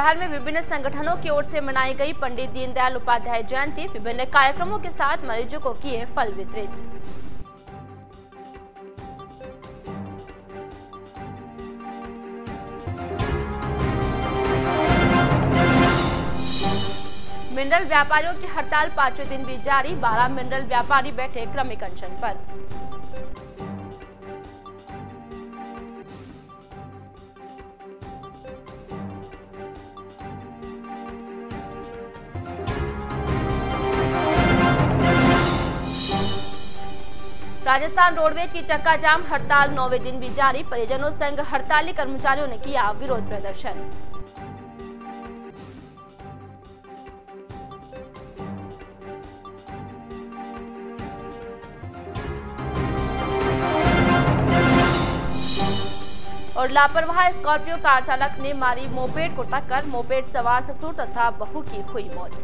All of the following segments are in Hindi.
शहर में विभिन्न संगठनों की ओर से मनाई गई पंडित दीनदयाल उपाध्याय जयंती। विभिन्न कार्यक्रमों के साथ मरीजों को किए फल वितरित। मिनरल व्यापारियों की हड़ताल 5वें दिन भी जारी। 12 मिनरल व्यापारी बैठे क्रमिक अनशन पर। राजस्थान रोडवेज की चक्का जाम हड़ताल 9वें दिन भी जारी। परिजनों संग हड़ताली कर्मचारियों ने किया विरोध प्रदर्शन। और लापरवाह स्कॉर्पियो कार चालक ने मारी मोपेड को टक्कर। मोपेड सवार ससुर तथा बहू की हुई मौत।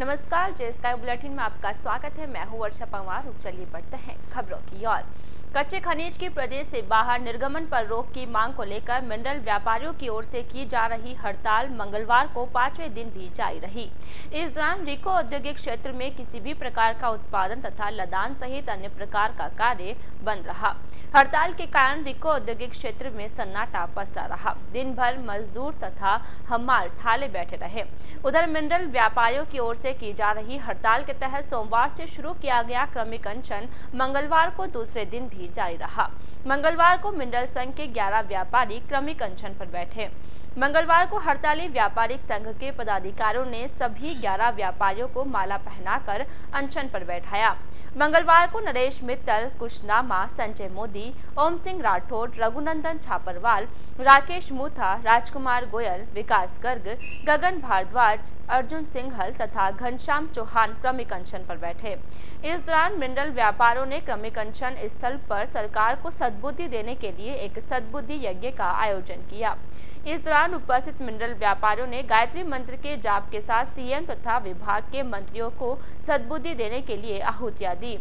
नमस्कार, जे स्काई बुलेटिन में आपका स्वागत है। मैं हूं वर्षा पंवार। चलिए बढ़ते हैं खबरों की ओर। कच्चे खनिज की प्रदेश से बाहर निर्गमन पर रोक की मांग को लेकर मिनरल व्यापारियों की ओर से की जा रही हड़ताल मंगलवार को 5वें दिन भी जारी रही। इस दौरान रिको औद्योगिक क्षेत्र में किसी भी प्रकार का उत्पादन तथा लदान सहित अन्य प्रकार का कार्य बंद रहा। हड़ताल के कारण रिको औद्योगिक क्षेत्र में सन्नाटा पसरा रहा। दिन भर मजदूर तथा हमाल ठाले बैठे रहे। उधर मिनरल व्यापारियों की ओर से की जा रही हड़ताल के तहत सोमवार से शुरू किया गया क्रमिक अनशन मंगलवार को दूसरे दिन भी जारी रहा। मंगलवार को मिनरल संघ के 11 व्यापारी क्रमिक अनशन पर बैठे। मंगलवार को हड़ताली व्यापारिक संघ के पदाधिकारियों ने सभी 11 व्यापारियों को माला पहनाकर अनशन पर बैठाया। मंगलवार को नरेश मित्तल, कुशनामा, संजय मोदी, ओम सिंह राठौड़, रघुनंदन छापरवाल, राकेश मूथा, राजकुमार गोयल, विकास गर्ग, गगन भारद्वाज, अर्जुन सिंघल तथा घनश्याम चौहान क्रमिक अनशन पर बैठे। इस दौरान मिनरल व्यापारियों ने क्रमिक अनशन स्थल पर सरकार को सद्बुद्धि देने के लिए एक सद्बुद्धि यज्ञ का आयोजन किया। इस दौरान उपस्थित मिनरल व्यापारियों ने गायत्री मंत्र के जाप के साथ सीएम तथा विभाग के मंत्रियों को सद्बुद्धि देने के लिए आहुतियां दी।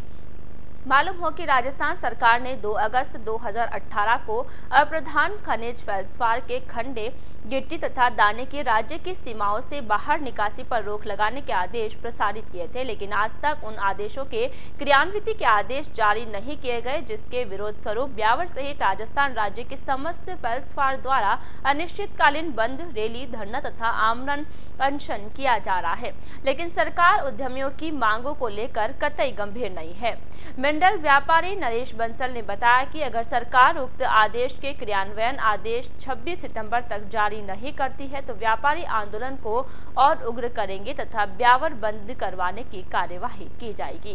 मालूम हो कि राजस्थान सरकार ने 2 अगस्त 2018 को अप्रधान खनिज फेल्सफार के खंडे, गिट्टी तथा दाने की राज्य की सीमाओं से बाहर निकासी पर रोक लगाने के आदेश प्रसारित किए थे, लेकिन आज तक उन आदेशों के क्रियान्विति के आदेश जारी नहीं किए गए, जिसके विरोध स्वरूप ब्यावर सहित राजस्थान राज्य के समस्त फेल्सफार द्वारा अनिश्चितकालीन बंद, रैली, धरना तथा आमरण अनशन किया जा रहा है। लेकिन सरकार उद्यमियों की मांगों को लेकर कतई गंभीर नहीं है। मिनरल व्यापारी नरेश बंसल ने बताया कि अगर सरकार उक्त आदेश के क्रियान्वयन आदेश 26 सितंबर तक जारी नहीं करती है तो व्यापारी आंदोलन को और उग्र करेंगे तथा ब्यावर बंद करवाने की कार्यवाही की जाएगी।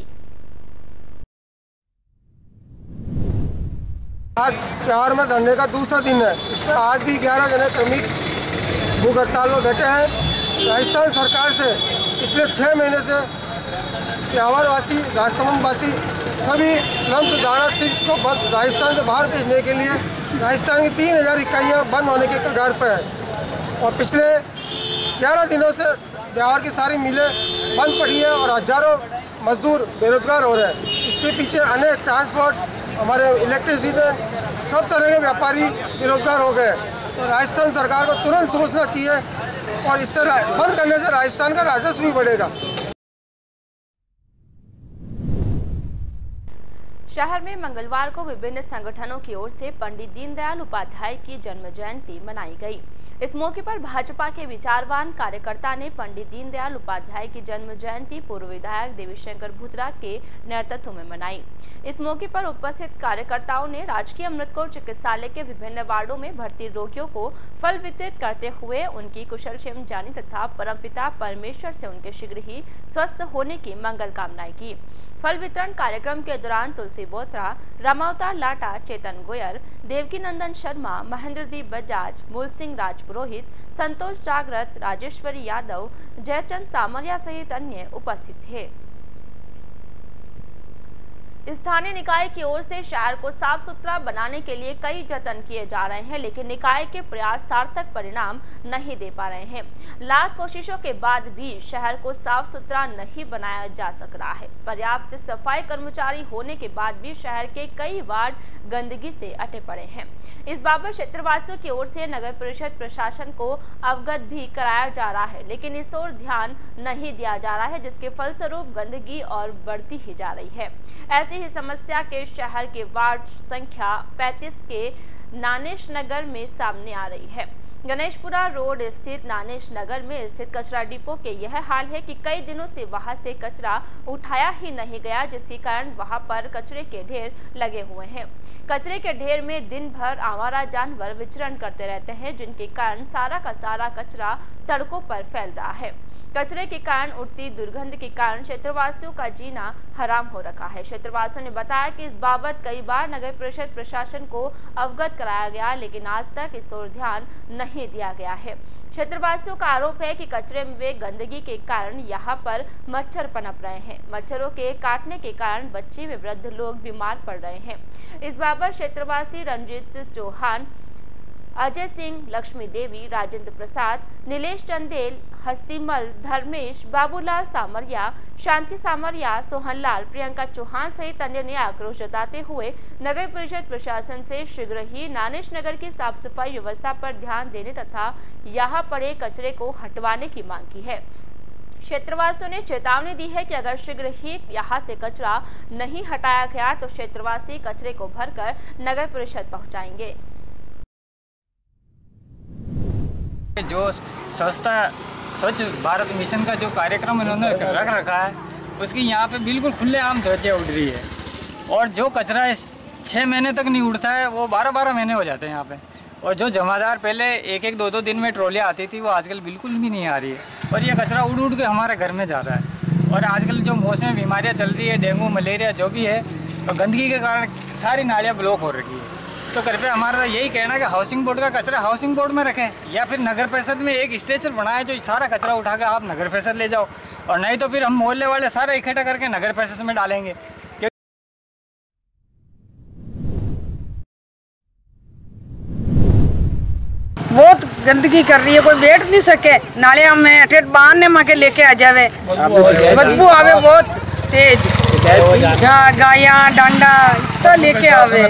आज बिहार में धरने का दूसरा दिन है। इसमें आज भी 11 जने क्रमिक भूख हड़ताल में बैठे हैं। राजस्थान सरकार से पिछले 6 महीने से ब्यावर वासी, राजसमंद वासी सभी लम्प दाना चिप्स को राजस्थान से बाहर भेजने के लिए राजस्थान की 3000 इकाइयाँ बंद होने के कगार पर है। और पिछले 11 दिनों से बिहार की सारी मिलें बंद पड़ी है और हजारों मजदूर बेरोजगार हो रहे हैं। इसके पीछे अनेक ट्रांसपोर्ट, हमारे इलेक्ट्रिसिटी, सब तरह के व्यापारी बेरोजगार हो गए। तो राजस्थान सरकार को तुरंत सोचना चाहिए और इससे बंद करने से राजस्थान का राजस्व भी बढ़ेगा। शहर में मंगलवार को विभिन्न संगठनों की ओर से पंडित दीनदयाल उपाध्याय की जन्म जयंती मनाई गई। इस मौके पर भाजपा के विचारवान कार्यकर्ता ने पंडित दीनदयाल उपाध्याय की जन्म जयंती पूर्व विधायक देवीशंकर भुत्रा के नेतृत्व में मनाई। इस मौके पर उपस्थित कार्यकर्ताओं ने राजकीय अमृतकौर चिकित्सालय के विभिन्न वार्डों में भर्ती रोगियों को फल वितरित करते हुए उनकी कुशलक्षेम जानी तथा परमपिता परमेश्वर से उनके शीघ्र ही स्वस्थ होने की मंगल कामनाएं की। फल वितरण कार्यक्रम के दौरान तुलसी बोत्रा, रामावतार लाटा, चेतन गोयर, देवकी नंदन शर्मा, महेंद्रदीप बजाज, मूल सिंह राजपुरोहित, संतोष जागृत, राजेश्वरी यादव, जयचंद सामरिया सहित अन्य उपस्थित थे। स्थानीय निकाय की ओर से शहर को साफ सुथरा बनाने के लिए कई जतन किए जा रहे हैं, लेकिन निकाय के प्रयास सार्थक परिणाम नहीं दे पा रहे हैं। लाख कोशिशों के बाद भी शहर को साफ सुथरा नहीं बनाया जा सक रहा है। पर्याप्त सफाई कर्मचारी होने के बाद भी शहर के कई वार्ड गंदगी से अटे पड़े हैं। इस बाबत क्षेत्रवासियों की ओर से नगर परिषद प्रशासन को अवगत भी कराया जा रहा है, लेकिन इस ओर ध्यान नहीं दिया जा रहा है, जिसके फलस्वरूप गंदगी और बढ़ती ही जा रही है। ऐसी ही समस्या के शहर के वार्ड संख्या 35 के नानेश नगर में सामने आ रही है। गणेशपुरा रोड स्थित नानेश नगर में स्थित कचरा डिपो के यह हाल है कि कई दिनों से वहां से कचरा उठाया ही नहीं गया, जिसके कारण वहां पर कचरे के ढेर लगे हुए हैं। कचरे के ढेर में दिन भर आवारा जानवर विचरण करते रहते हैं, जिनके कारण सारा का सारा कचरा सड़कों पर फैल रहा है। कचरे के कारण उठती दुर्गंध के कारण क्षेत्रवासियों का जीना हराम हो रखा है। क्षेत्रवासियों ने बताया कि इस बाबत कई बार नगर परिषद प्रशासन को अवगत कराया गया, लेकिन आज तक इस ओर ध्यान नहीं दिया गया है। क्षेत्रवासियों का आरोप है कि कचरे में गंदगी के कारण यहाँ पर मच्छर पनप रहे हैं। मच्छरों के काटने के कारण बच्चे व वृद्ध लोग बीमार पड़ रहे हैं। इस बाबत क्षेत्रवासी रंजीत चौहान, अजय सिंह, लक्ष्मी देवी, राजेंद्र प्रसाद, नीलेश चंदेल, हस्तीमल, धर्मेश, बाबूलाल सामरिया, शांति सामरिया, सोहनलाल, प्रियंका चौहान सहित अन्य ने आक्रोश जताते हुए नगर परिषद प्रशासन से शीघ्र ही नानेश नगर की साफ सफाई व्यवस्था पर ध्यान देने तथा यहाँ पड़े कचरे को हटवाने की मांग की है। क्षेत्रवासियों ने चेतावनी दी है कि अगर शीघ्र ही यहाँ से कचरा नहीं हटाया गया तो क्षेत्रवासी कचरे को भरकर नगर परिषद पहुँचाएंगे। जो स्वच्छ भारत मिशन का जो कार्यक्रम इन्होंने रख रखा है, उसकी यहाँ पे बिल्कुल खुलेआम ध्वजा उड़ रही है। और जो कचरा 6 महीने तक नहीं उड़ता है, वो 12-12 महीने हो जाते हैं यहाँ पे। और जो जमादार पहले 1-1, 2-2 दिन में ट्रॉलियाँ आती थी, वो आजकल बिल्कुल भी नहीं आ रही है। और ये कचरा उड़ के हमारे घर में जा रहा है। और आजकल जो मौसमी बीमारियाँ चल रही है, डेंगू, मलेरिया जो भी है, तो गंदगी के कारण सारी नालियाँ ब्लॉक हो रखी है। तो कृपया हमारा यही कहना है कि हाउसिंग बोर्ड का कचरा हाउसिंग बोर्ड में रखें, या फिर नगर परिषद में एक स्ट्रेचर बनाए जो सारा कचरा उठा के आप नगर परिषद ले जाओ, और नहीं तो फिर हम मोहल्ले वाले सारा इकट्ठा करके नगर परिषद में डालेंगे। बहुत गंदगी कर रही है, कोई बैठ नहीं सके। नाले में ठेठ बांधने माँ के लेके आ जावे, बदबू आवे बहुत तेज। गाया डांडा इतना लेके आवे।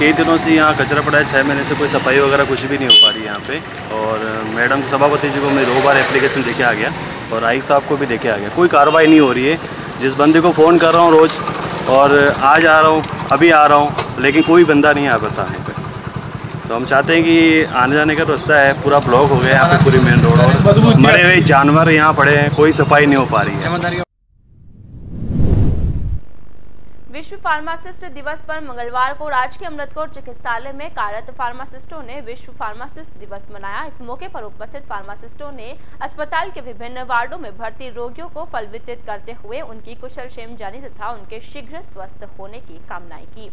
कई दिनों से यहाँ कचरा पड़ा है, 6 महीने से कोई सफाई वगैरह कुछ भी नहीं हो पा रही है यहाँ पे। और मैडम सभापति जी को मैं 2 बार एप्लीकेशन देके आ गया और आई साहब को भी देके आ गया, कोई कार्रवाई नहीं हो रही है। जिस बंदे को फ़ोन कर रहा हूँ रोज़, और आज आ रहा हूँ, अभी आ रहा हूँ, लेकिन कोई बंदा नहीं आ पाता है पे। तो हम चाहते हैं कि आने जाने का रास्ता है पूरा ब्लॉक हो गया यहाँ पे, पूरी मेन रोड, और मरे हुए जानवर यहाँ पड़े हैं, कोई सफाई नहीं हो पा रही है। विश्व फार्मासिस्ट दिवस पर मंगलवार को राजकीय अमृतकोर चिकित्सालय में कार्यरत फार्मासिस्टों ने विश्व फार्मासिस्ट दिवस मनाया। इस मौके पर उपस्थित फार्मासिस्टों ने अस्पताल के विभिन्न वार्डों में भर्ती रोगियों को फल वितरित करते हुए उनकी कुशलक्षेम जानी तथा उनके शीघ्र स्वस्थ होने की कामनाएं की।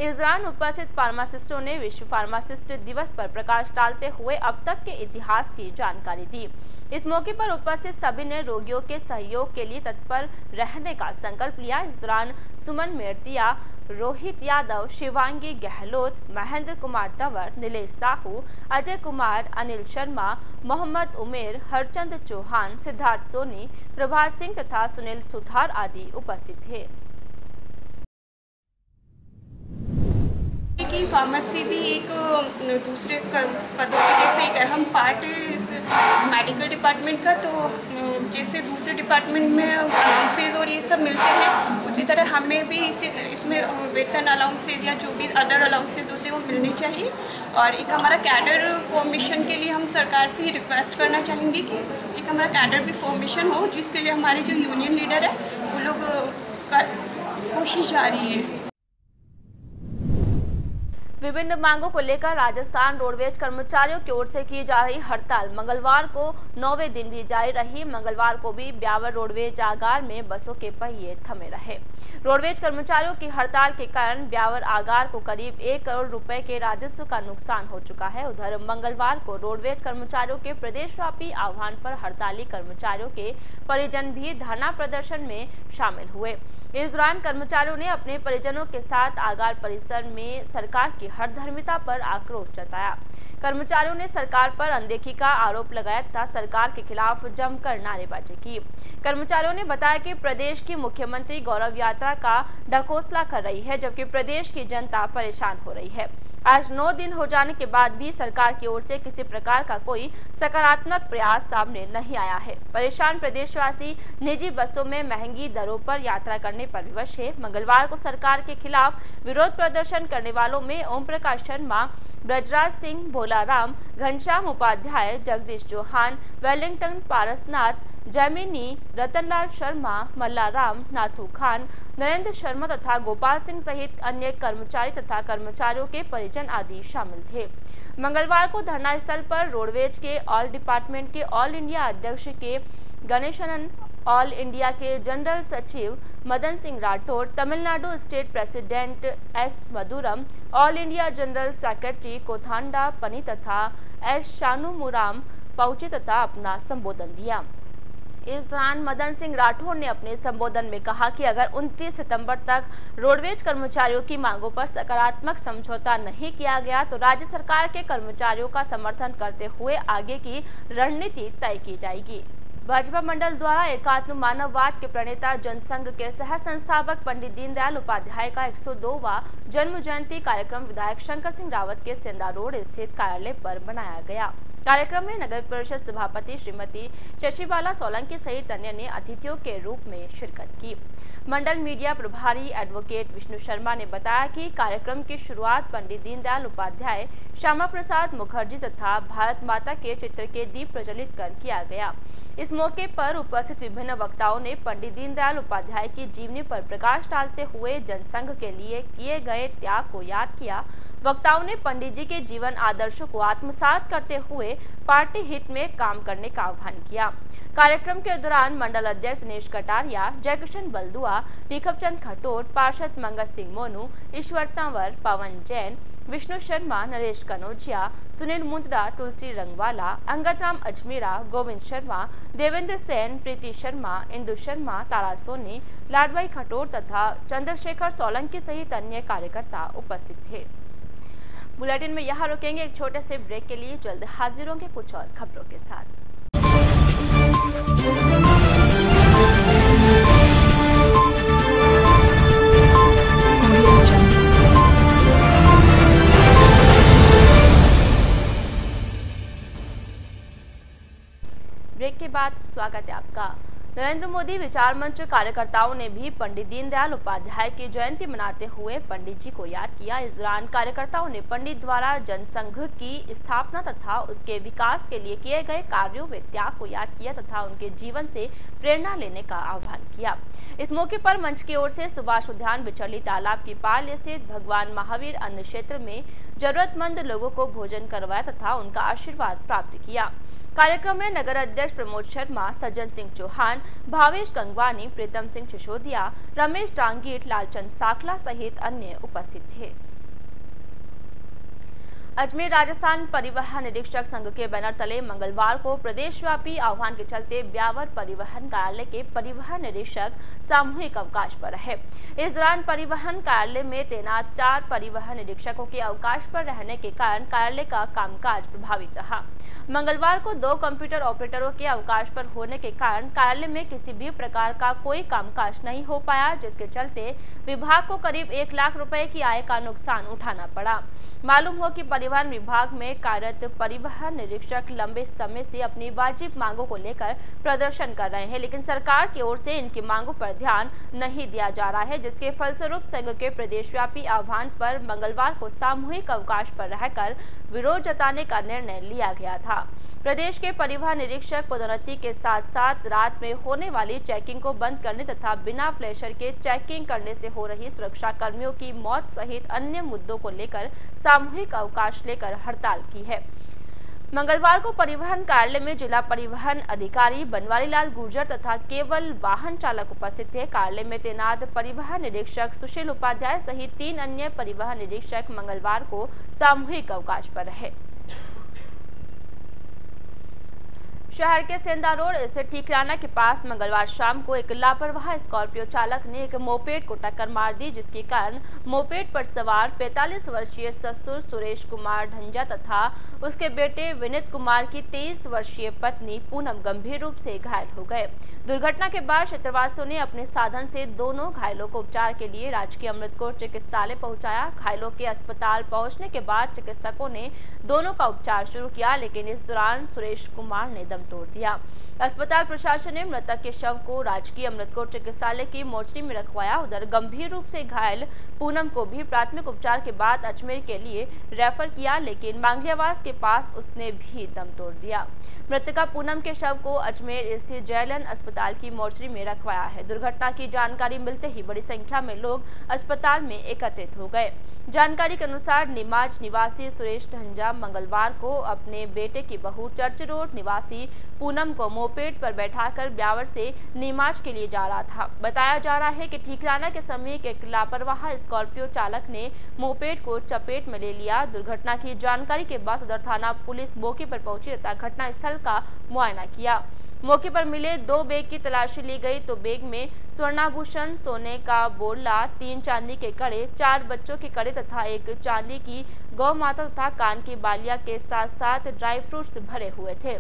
इस दौरान उपस्थित फार्मासिस्टों ने विश्व फार्मासिस्ट दिवस पर प्रकाश डालते हुए अब तक के इतिहास की जानकारी दी। इस मौके पर उपस्थित सभी ने रोगियों के सहयोग के लिए तत्पर रहने का संकल्प लिया। इस दौरान सुमन मेरतिया, रोहित यादव, शिवांगी गहलोत, महेंद्र कुमार तंवर, नीलेश साहू, अजय कुमार, अनिल शर्मा, मोहम्मद उमेर, हरचंद चौहान, सिद्धार्थ सोनी, प्रभात सिंह तथा सुनील सुथार आदि उपस्थित थे। कि फार्मेसी भी एक दूसरे पदों के जैसे एक अहम पार्ट है इस मेडिकल डिपार्टमेंट का। तो जैसे दूसरे डिपार्टमेंट में अलाउंसेज और ये सब मिलते हैं, उसी तरह हमें भी इसमें वेतन अलाउंसेज या जो भी अदर अलाउंसेज होते हैं वो मिलने चाहिए। और एक हमारा कैडर फॉर्मेशन के लिए हम सरकार से ही रिक्वेस्ट करना चाहेंगे कि एक हमारा कैडर भी फॉर्मेशन हो, जिसके लिए हमारे जो यूनियन लीडर है वो लोग कोशिश जारी है। विभिन्न मांगों को लेकर राजस्थान रोडवेज कर्मचारियों की ओर से की जा रही हड़ताल मंगलवार को 9वें दिन भी जारी रही। मंगलवार को भी ब्यावर रोडवेज आगार में बसों के पहिए थमे रहे। रोडवेज कर्मचारियों की हड़ताल के कारण ब्यावर आगार को करीब 1 करोड़ रुपए के राजस्व का नुकसान हो चुका है। उधर मंगलवार को रोडवेज कर्मचारियों के प्रदेशव्यापी आह्वान पर हड़ताली कर्मचारियों के परिजन भी धरना प्रदर्शन में शामिल हुए। इस दौरान कर्मचारियों ने अपने परिजनों के साथ आगार परिसर में सरकार की हठधर्मिता पर आक्रोश जताया। कर्मचारियों ने सरकार पर अनदेखी का आरोप लगाया तथा सरकार के खिलाफ जमकर नारेबाजी की। कर्मचारियों ने बताया कि प्रदेश की मुख्यमंत्री गौरव यात्रा का ढकोसला कर रही है, जबकि प्रदेश की जनता परेशान हो रही है। आज 9 दिन हो जाने के बाद भी सरकार की ओर से किसी प्रकार का कोई सकारात्मक प्रयास सामने नहीं आया है। परेशान प्रदेशवासी निजी बसों में महंगी दरों पर यात्रा करने पर विवश है। मंगलवार को सरकार के खिलाफ विरोध प्रदर्शन करने वालों में ओम प्रकाश शर्मा, ब्रजराज सिंह, भोलाराम, घनश्याम उपाध्याय, जगदीश चौहान, वेलिंगटन पारसनाथ, जैमिनी, रतनलाल शर्मा, मल्लाराम, नाथू खान, नरेंद्र शर्मा तथा गोपाल सिंह सहित अन्य कर्मचारी तथा कर्मचारियों के परिजन आदि शामिल थे। मंगलवार को धरना स्थल पर रोडवेज के ऑल डिपार्टमेंट के ऑल इंडिया अध्यक्ष के गणेशनन, ऑल इंडिया के जनरल सचिव Madan Singh Rathore, Tamil Nadu state president S मधुरम, ऑल इंडिया जनरल सेक्रेटरी कोथांडा पनी तथा एस शानुमुराम पहुंचे तथा अपना संबोधन दिया। इस दौरान मदन सिंह राठौड़ ने अपने संबोधन में कहा कि अगर 29 सितंबर तक रोडवेज कर्मचारियों की मांगों पर सकारात्मक समझौता नहीं किया गया तो राज्य सरकार के कर्मचारियों का समर्थन करते हुए आगे की रणनीति तय की जाएगी। भाजपा मंडल द्वारा एकात्म मानववाद के प्रणेता जनसंघ के सह संस्थापक पंडित दीनदयाल उपाध्याय का 102वां जन्म जयंती कार्यक्रम विधायक शंकर सिंह रावत के सेंधा रोड स्थित कार्यालय पर मनाया गया। कार्यक्रम में नगर परिषद सभापति श्रीमती शशिबाला सोलंकी सहित अन्य ने अतिथियों के रूप में शिरकत की। मंडल मीडिया प्रभारी एडवोकेट विष्णु शर्मा ने बताया कि कार्यक्रम की शुरुआत पंडित दीनदयाल उपाध्याय, श्यामा प्रसाद मुखर्जी तथा भारत माता के चित्र के दीप प्रज्वलित कर किया गया। इस मौके पर उपस्थित विभिन्न वक्ताओं ने पंडित दीनदयाल उपाध्याय की जीवनी पर प्रकाश डालते हुए जनसंघ के लिए किए गए त्याग को याद किया। वक्ताओं ने पंडित जी के जीवन आदर्शों को आत्मसात करते हुए पार्टी हित में काम करने का आह्वान किया। कार्यक्रम के दौरान मंडल अध्यक्ष दिनेश कटारिया, जयकिशन बलदुआ, निखपचंद खटोट, पार्षद मंगत सिंह मोनू, ईश्वर तंवर, पवन जैन, विष्णु शर्मा, नरेश कनौजिया, सुनील मुंद्रा, तुलसी रंगवाला, अंगतराम अजमेरा, गोविंद शर्मा, देवेंद्र सेन, प्रीति शर्मा, इंदु शर्मा, तारा सोनी, लाडभाई खटोट तथा चंद्रशेखर सोलंकी सहित अन्य कार्यकर्ता उपस्थित थे। बुलेटिन में यहाँ रुकेंगे एक छोटे से ब्रेक के लिए। जल्द हाजिर होंगे कुछ और खबरों के साथ। ब्रेक के बाद स्वागत है आपका। नरेंद्र मोदी विचार मंच कार्यकर्ताओं ने भी पंडित दीनदयाल उपाध्याय की जयंती मनाते हुए पंडित जी को याद किया। इस दौरान कार्यकर्ताओं ने पंडित द्वारा जनसंघ की स्थापना तथा उसके विकास के लिए किए गए कार्यों व त्याग को याद किया तथा उनके जीवन से प्रेरणा लेने का आह्वान किया। इस मौके पर मंच की ओर से सुभाष उद्यान बिचौली तालाब की पाल स्थित भगवान महावीर अन्न क्षेत्र में जरूरतमंद लोगों को भोजन करवाया तथा उनका आशीर्वाद प्राप्त किया। कार्यक्रम में नगर अध्यक्ष प्रमोद शर्मा, सज्जन सिंह चौहान, भावेश गंगवानी, प्रीतम सिंह सिसोदिया, रमेश जांगीर, लालचंद साखला सहित अन्य उपस्थित थे। अजमेर राजस्थान परिवहन निरीक्षक संघ के बैनर तले मंगलवार को प्रदेशव्यापी आह्वान के चलते ब्यावर परिवहन कार्यालय के परिवहन निरीक्षक सामूहिक अवकाश पर रहे। इस दौरान परिवहन कार्यालय में तैनात 4 परिवहन निरीक्षकों के अवकाश पर रहने के कारण कार्यालय का कामकाज प्रभावित रहा। मंगलवार को 2 कंप्यूटर ऑपरेटरों के अवकाश पर होने के कारण कार्यालय में किसी भी प्रकार का कोई कामकाज नहीं हो पाया, जिसके चलते विभाग को करीब 1 लाख रुपए की आय का नुकसान उठाना पड़ा। मालूम हो कि परिवहन विभाग में कार्यरत परिवहन निरीक्षक लंबे समय से अपनी वाजिब मांगों को लेकर प्रदर्शन कर रहे हैं, लेकिन सरकार की ओर से इनकी मांगों पर ध्यान नहीं दिया जा रहा है, जिसके फलस्वरूप संघ के प्रदेशव्यापी आह्वान पर मंगलवार को सामूहिक अवकाश पर रहकर विरोध जताने का निर्णय लिया गया था। प्रदेश के परिवहन निरीक्षक पदोन्नति के साथ साथ रात में होने वाली चेकिंग को बंद करने तथा बिना फ्लैशर के चेकिंग करने से हो रही सुरक्षा कर्मियों की मौत सहित अन्य मुद्दों को लेकर सामूहिक अवकाश लेकर हड़ताल की है। मंगलवार को परिवहन कार्यालय में जिला परिवहन अधिकारी बनवारी लाल गुर्जर तथा केवल वाहन चालक उपस्थित थे। कार्यालय में तैनात परिवहन निरीक्षक सुशील उपाध्याय सहित 3 अन्य परिवहन निरीक्षक मंगलवार को सामूहिक अवकाश पर रहे। शहर के सेंधा रोड स्थित ठीकराना के पास मंगलवार शाम को एक लापरवाह स्कॉर्पियो चालक ने एक मोपेड को टक्कर मार दी, जिसके कारण मोपेड पर सवार 45 वर्षीय ससुर सुरेश कुमार ढंजा तथा उसके बेटे विनीत कुमार की 23 वर्षीय पत्नी पूनम गंभीर रूप से घायल हो गए। दुर्घटना के बाद क्षेत्रवासियों ने अपने साधन से दोनों घायलों को उपचार के लिए राजकीय अमृतकोट चिकित्सालय पहुंचाया। घायलों के अस्पताल पहुंचने के बाद चिकित्सकों ने दोनों का उपचार शुरू किया, लेकिन इस दौरान सुरेश कुमार ने दम तोड़ दिया। अस्पताल प्रशासन ने मृतक के शव को राजकीय अमृतकोट चिकित्सालय की मोर्चरी में रखवाया। उधर गंभीर रूप से घायल पूनम को भी प्राथमिक उपचार के बाद अजमेर के लिए रेफर किया, लेकिन मांगलियावास के पास उसने भी दम तोड़ दिया। मृतका पूनम के शव को अजमेर स्थित जयलन अस्पताल की मोर्चरी में रखवाया है। दुर्घटना की जानकारी मिलते ही बड़ी संख्या में लोग अस्पताल में एकत्रित हो गए। जानकारी के अनुसार नीमाज निवासी सुरेश ढंजा मंगलवार को अपने बेटे की बहू चर्च रोड निवासी पूनम को मोपेड पर बैठाकर ब्यावर से नीमाज के लिए जा रहा था। बताया जा रहा है कि ठीकराना के समीप एक लापरवाह स्कॉर्पियो चालक ने मोपेड को चपेट में ले लिया। दुर्घटना की जानकारी के बाद सदर थाना पुलिस मौके पर पहुंची तथा घटना स्थल का मुआयना किया। मौके पर मिले 2 बैग की तलाशी ली गई तो बैग में स्वर्णाभूषण, सोने का बोला, 3 चांदी के कड़े, 4 बच्चों के कड़े तथा एक चांदी की गौ माता तथा कान की बालियां के साथ साथ ड्राई फ्रूट्स भरे हुए थे।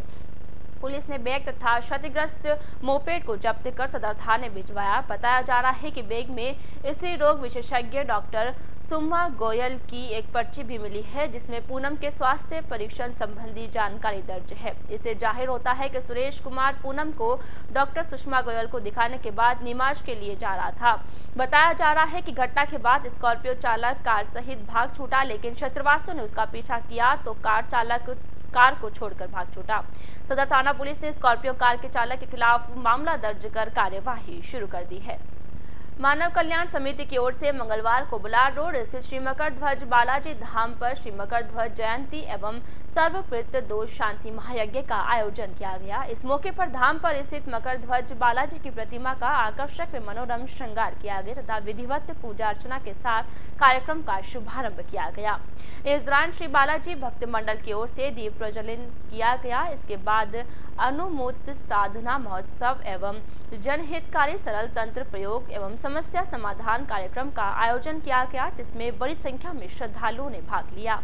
पुलिस ने बैग तथा क्षतिग्रस्त मोपेड को जब्त कर सदर थाने भिजवाया। बताया जा रहा है कि बैग में स्त्री रोग विशेषज्ञ डॉक्टर सुमा गोयल की एक पर्ची भी मिली है, जिसमें पूनम के स्वास्थ्य परीक्षण संबंधी जानकारी दर्ज है। इससे जाहिर होता है कि सुरेश कुमार पूनम को डॉक्टर सुषमा गोयल को दिखाने के बाद नीमाज के लिए जा रहा था। बताया जा रहा है कि घटना के बाद स्कॉर्पियो चालक कार सहित भाग छूटा, लेकिन क्षेत्रवासियों ने उसका पीछा किया तो कार चालक कार को छोड़कर भाग छूटा। सदर थाना पुलिस ने स्कॉर्पियो कार के चालक के खिलाफ मामला दर्ज कर कार्यवाही शुरू कर दी है। मानव कल्याण समिति की ओर से मंगलवार को बुलार रोड स्थित श्री मकर ध्वज बालाजी धाम पर श्री मकर ध्वज जयंती एवं सर्वप्रीत दोष शांति महायज्ञ का आयोजन किया गया। इस मौके पर धाम पर स्थित मकर ध्वज बालाजी की प्रतिमा का आकर्षक व मनोरम श्रृंगार किया गया तथा विधिवत पूजा अर्चना के साथ कार्यक्रम का शुभारंभ किया गया। इस दौरान श्री बालाजी भक्त मंडल की ओर से दीप प्रज्वलन किया गया। इसके बाद अनुमोदित साधना महोत्सव एवं जनहितकारी सरल तंत्र प्रयोग एवं समस्या समाधान कार्यक्रम का आयोजन किया गया, जिसमें बड़ी संख्या में श्रद्धालुओं ने भाग लिया।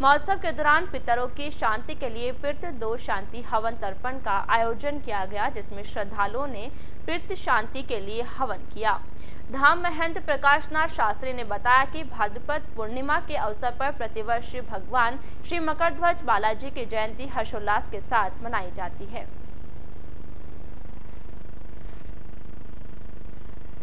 महोत्सव के दौरान पितरों की शांति के लिए पितृ दोष शांति हवन तर्पण का आयोजन किया गया, जिसमें श्रद्धालुओं ने पितृ शांति के लिए हवन किया। धाम महंत प्रकाशनाथ शास्त्री ने बताया कि भाद्रपद पूर्णिमा के अवसर पर प्रतिवर्ष भगवान श्री मकर ध्वज बालाजी की जयंती हर्षोल्लास के साथ मनाई जाती है।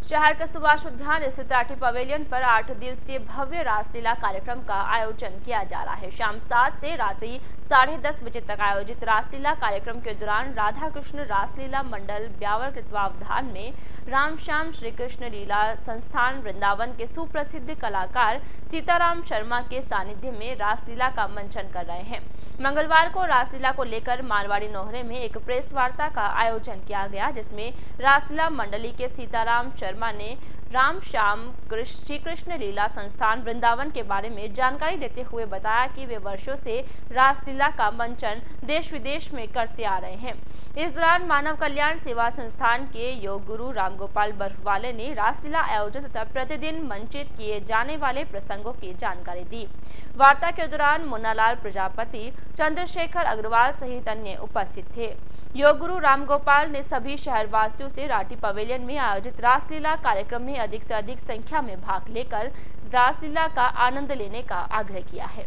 शहर के सुभाष उद्यान स्थित आरटी पवेलियन पर 8 दिवसीय भव्य रासलीला कार्यक्रम का आयोजन किया जा रहा है। शाम 7 से रात्रि 10:30 बजे तक आयोजित रासलीला कार्यक्रम के दौरान राधा कृष्ण रासलीला मंडल ब्यावर के तत्वावधान में राम श्याम श्री कृष्ण लीला संस्थान वृंदावन के सुप्रसिद्ध कलाकार सीताराम शर्मा के सानिध्य में रासलीला का मंचन कर रहे हैं। मंगलवार को रासलीला को लेकर मारवाड़ी नोहरे में एक प्रेस वार्ता का आयोजन किया गया, जिसमें रासलीला मंडली के सीताराम शर्मा ने राम श्याम श्री कृष्ण लीला संस्थान वृंदावन के बारे में जानकारी देते हुए बताया कि वे वर्षों से रासलीला का मंचन देश विदेश में करते आ रहे हैं। इस दौरान मानव कल्याण सेवा संस्थान के योग गुरु रामगोपाल बर्फवाले ने रासलीला आयोजन तथा प्रतिदिन मंचित किए जाने वाले प्रसंगों की जानकारी दी। वार्ता के दौरान मुन्नालाल प्रजापति, चंद्रशेखर अग्रवाल सहित अन्य उपस्थित थे। योग गुरु रामगोपाल ने सभी शहरवासियों से राठी पवेलियन में आयोजित रासलीला कार्यक्रम में अधिक से अधिक संख्या में भाग लेकर रासलीला का आनंद लेने का आग्रह किया है।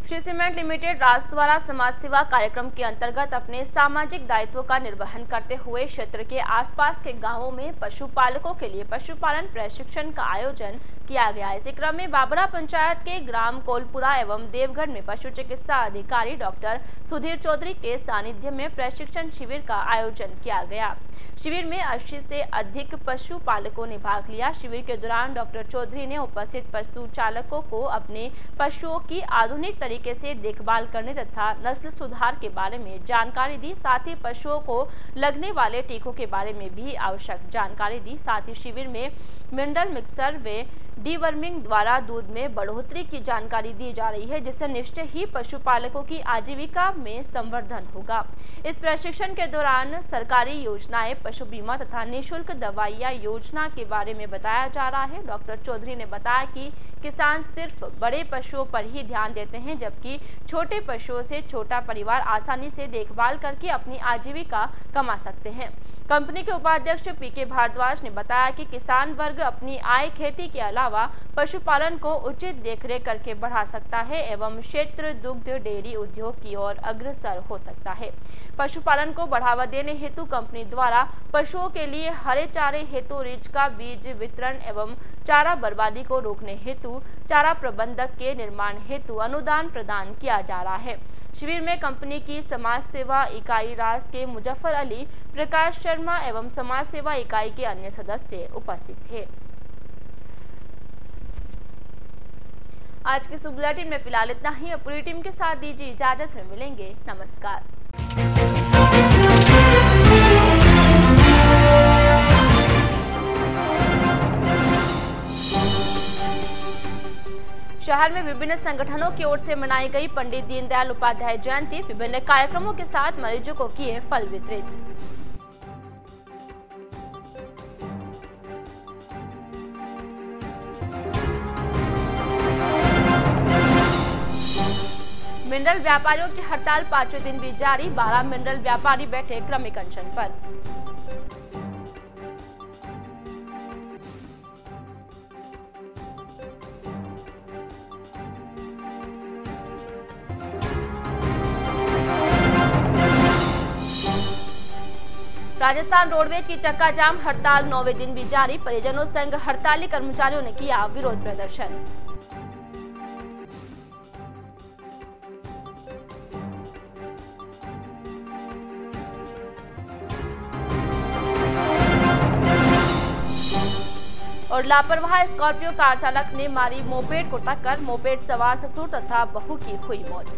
श्री सीमेंट लिमिटेड राष्ट्र द्वारा समाज सेवा कार्यक्रम के अंतर्गत अपने सामाजिक दायित्व का निर्वहन करते हुए क्षेत्र के आसपास के गांवों में पशुपालकों के लिए पशुपालन प्रशिक्षण का आयोजन किया गया। इसी क्रम में बाबरा पंचायत के ग्राम कोलपुरा एवं देवगढ़ में पशु चिकित्सा अधिकारी डॉक्टर सुधीर चौधरी के सानिध्य में प्रशिक्षण शिविर का आयोजन किया गया। शिविर में 80 से अधिक पशुपालकों ने भाग लिया। शिविर के दौरान डॉक्टर चौधरी ने उपस्थित पशु चालकों को अपने पशुओं की आधुनिक तरीके से देखभाल करने तथा नस्ल सुधार के बारे में जानकारी दी। साथ ही पशुओं को लगने वाले टीकों के बारे में भी आवश्यक जानकारी दी। साथ ही शिविर में मिनरल मिक्सर व डीवर्मिंग द्वारा दूध में बढ़ोतरी की जानकारी दी जा रही है, जिससे निश्चय ही पशुपालकों की आजीविका में संवर्धन होगा। इस प्रशिक्षण के दौरान सरकारी योजनाएं, पशु बीमा तथा निःशुल्क दवाइयां योजना के बारे में बताया जा रहा है। डॉक्टर चौधरी ने बताया कि किसान सिर्फ बड़े पशुओं पर ही ध्यान देते हैं, जबकि छोटे पशुओं से छोटा परिवार आसानी से देखभाल करके अपनी आजीविका कमा सकते हैं। कंपनी के उपाध्यक्ष पीके भारद्वाज ने बताया कि किसान वर्ग अपनी आय खेती के अलावा पशुपालन को उचित देखरेख करके बढ़ा सकता है एवं क्षेत्र दुग्ध डेयरी उद्योग की ओर अग्रसर हो सकता है। पशुपालन को बढ़ावा देने हेतु कंपनी द्वारा पशुओं के लिए हरे चारे हेतु रिच का बीज वितरण एवं चारा बर्बादी को रोकने हेतु चारा प्रबंधक के निर्माण हेतु अनुदान प्रदान किया जा रहा है। शिविर में कंपनी की समाज सेवा इकाई रास के मुजफ्फर अली, प्रकाश शर्मा एवं समाज सेवा इकाई के अन्य सदस्य उपस्थित थे। आज के बुलेटिन में फिलहाल इतना ही। अब पूरी टीम के साथ दीजिए इजाजत, फिर मिलेंगे। नमस्कार। शहर में विभिन्न संगठनों की ओर से मनाई गई पंडित दीनदयाल उपाध्याय जयंती। विभिन्न कार्यक्रमों के साथ मरीजों को किए फल वितरित। मिनरल व्यापारियों की हड़ताल 5वें दिन भी जारी। 12 मिनरल व्यापारी बैठे क्रमिक अनशन पर। राजस्थान रोडवेज की चक्का जाम हड़ताल 9वें दिन भी जारी। परिजनों संग हड़ताली कर्मचारियों ने किया विरोध प्रदर्शन। और लापरवाह स्कॉर्पियो कार चालक ने मारी मोपेड को टक्कर। मोपेड सवार ससुर तथा बहू की हुई मौत।